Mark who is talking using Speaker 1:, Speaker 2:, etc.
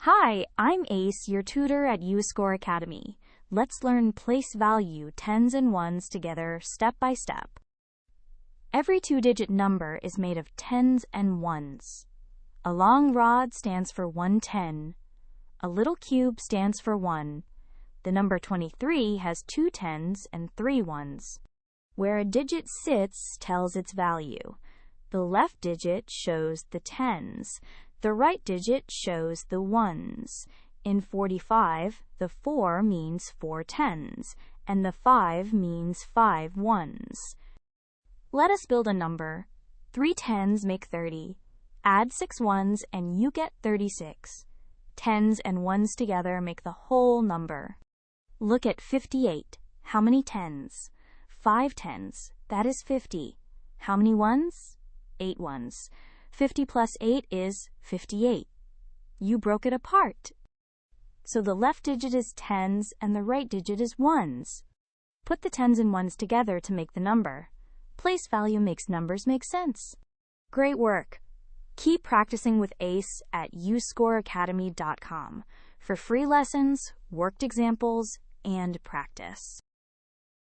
Speaker 1: Hi, I'm Ace, your tutor at UScore Academy. Let's learn place value tens and ones together step by step. Every two-digit number is made of tens and ones. A long rod stands for 110. A little cube stands for 1. The number 23 has two tens and three ones. Where a digit sits tells its value. The left digit shows the tens. The right digit shows the ones. In 45, the 4 means 4 tens, and the 5 means 5 ones. Let us build a number. 3 tens make 30. Add 6 ones and you get 36. Tens and ones together make the whole number. Look at 58. How many tens? 5 tens. That is 50. How many ones? 8 ones. 50 plus 8 is 58. You broke it apart. So the left digit is tens and the right digit is ones. Put the tens and ones together to make the number. Place value makes numbers make sense. Great work! Keep practicing with Ace at uscoreacademy.com for free lessons, worked examples, and practice.